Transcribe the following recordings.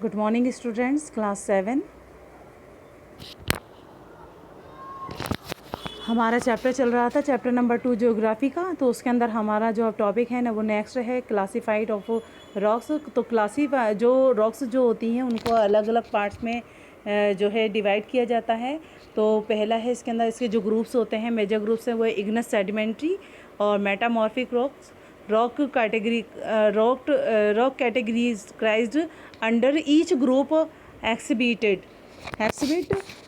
Good morning students, class 7। हमारा chapter चल रहा था चैप्टर नंबर 2 ज्योग्राफी का। तो उसके अंदर हमारा जो अब टॉपिक है ना वो नेक्स्ट है क्लासीफाइड ऑफ रॉक्स। तो क्लासीफाई जो रॉक्स जो होती हैं उनको अलग अलग पार्ट्स में जो है डिवाइड किया जाता है। तो पहला है इसके अंदर इसके जो ग्रुप्स होते हैं, मेजर ग्रुप्स हैं, वो इग्नस सेडिमेंट्री और metamorphic rocks. Rock categories under each group exhibit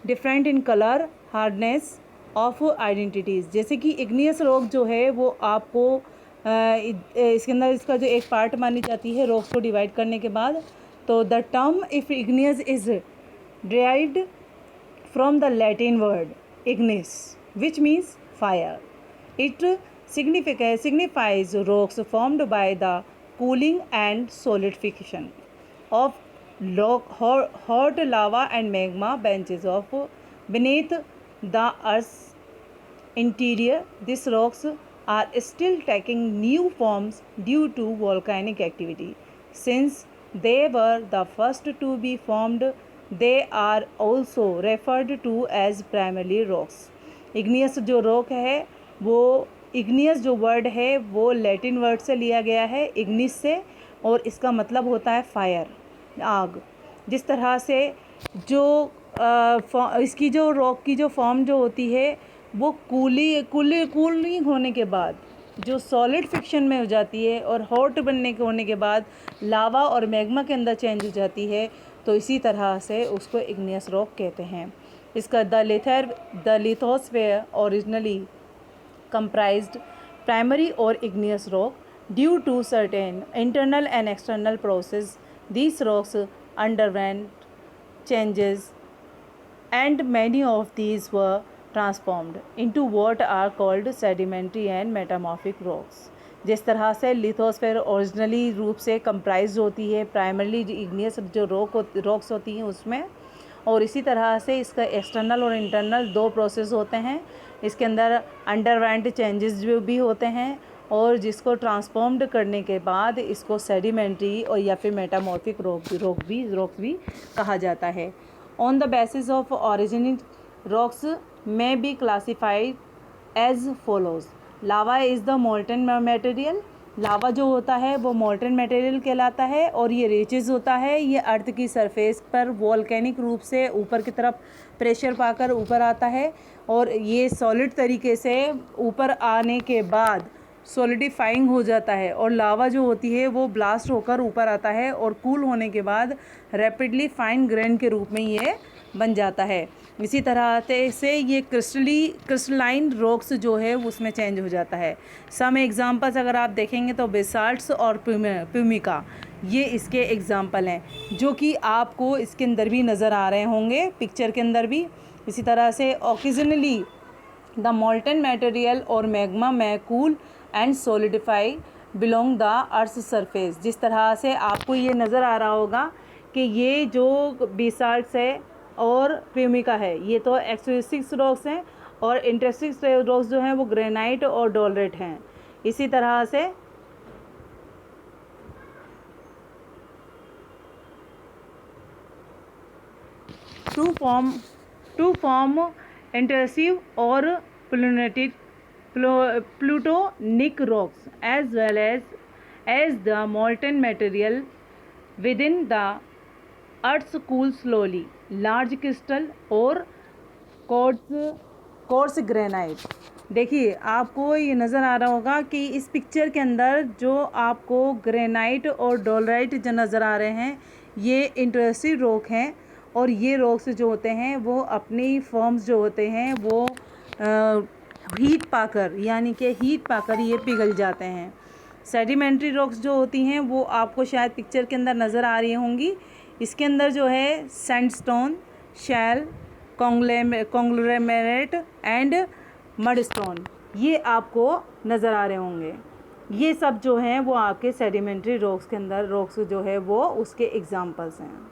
different in colour hardness of identities. जैसे कि इग्नियस रॉक जो है वो आपको इसके अंदर इसका जो एक पार्ट मानी जाती है रॉक्स को डिवाइड करने के बाद। तो the term if igneous is derived from the Latin word ignis, which means fire. It signifies rocks formed by the cooling and solidification of hot lava and magma benches of beneath the earth's interior. These rocks are still taking new forms due to volcanic activity. Since they were the first to be formed, they are also referred to as primarily rocks. Igneous जो rock है वो igneous जो word है वो Latin word से लिया गया है इग्निस से, और इसका मतलब होता है फायर, आग। जिस तरह से जो इसकी जो रॉक की जो फॉर्म जो होती है वो कूलिंग होने के बाद जो सॉलिड फिक्शन में हो जाती है और हॉट होने के बाद लावा और मैग्मा के अंदर चेंज हो जाती है, तो इसी तरह से उसको इग्नियस रॉक कहते हैं। इसका the lithosphere originally comprised primary or igneous rock. Due to certain internal and external process, these rocks underwent changes, and many of these were transformed into what are called sedimentary and metamorphic rocks. जिस तरह से lithosphere originally रूप से comprise होती है primarily igneous जो rocks होती हैं उसमें, और इसी तरह से इसका एक्सटर्नल और इंटरनल दो प्रोसेस होते हैं। इसके अंदर अंडरवेंट चेंजेस जो भी होते हैं और जिसको ट्रांसफॉर्म्ड करने के बाद इसको सेडिमेंट्री और या फिर मेटामॉर्फिक रॉक भी कहा जाता है। On the basis of originate rocks में be classified as follows. Lava is the molten material. Lava जो होता है वो मोल्टन मटेरियल कहलाता है और ये रिचेस होता है। ये अर्थ की सरफेस पर वॉल्केनिक रूप से ऊपर की तरफ प्रेशर पाकर ऊपर आता है, और ये सॉलिड तरीके से ऊपर आने के बाद सॉलिडिफाइंग हो जाता है, और लावा जो होती है वो ब्लास्ट होकर ऊपर आता है और कूल होने के बाद रैपिडली फाइन ग्रेन के रूप में ये बन जाता है। इसी तरह से ये क्रिस्टलाइन रॉक्स जो है उसमें चेंज हो जाता है। सम एग्जांपल्स अगर आप देखेंगे तो बेसाल्ट्स और प्यूमिका, ये इसके एग्जांपल हैं जो कि आपको इसके अंदर भी नज़र आ रहे होंगे पिक्चर के अंदर भी। इसी तरह से ऑकेजनली द मोल्टन मटेरियल और मैग्मा में cool and solidify belong the earth surface. जिस तरह से आपको ये नज़र आ रहा होगा कि ये जो बेसाल्ट्स है और प्यूमिका है ये तो एक्सट्रिंसिक रॉक्स हैं, और इंट्रिंसिक रॉक्स जो हैं वो ग्रेनाइट और डोलरेट हैं। इसी तरह से टू फॉर्म इंटेंसिव और plutonic rocks as well as the molten material within the earth cool slowly large crystal और कोर्स ग्रेनाइट। देखिए आपको ये नज़र आ रहा होगा कि इस पिक्चर के अंदर जो आपको ग्रेनाइट और डोलराइट जो नज़र आ रहे हैं ये इंट्रूसिव रॉक हैं, और ये रॉक्स जो होते हैं वो अपनी फॉर्म्स जो होते हैं वो हीट पाकर ये पिघल जाते हैं। सेडिमेंट्री रॉक्स जो होती हैं वो आपको शायद पिक्चर के अंदर नज़र आ रही होंगी। इसके अंदर जो है sandstone, shale, conglomerate and mudstone ये आपको नज़र आ रहे होंगे। ये सब जो हैं वो आपके सेडिमेंट्री रॉक्स के अंदर रॉक्स जो है वो उसके एग्जांपल्स हैं।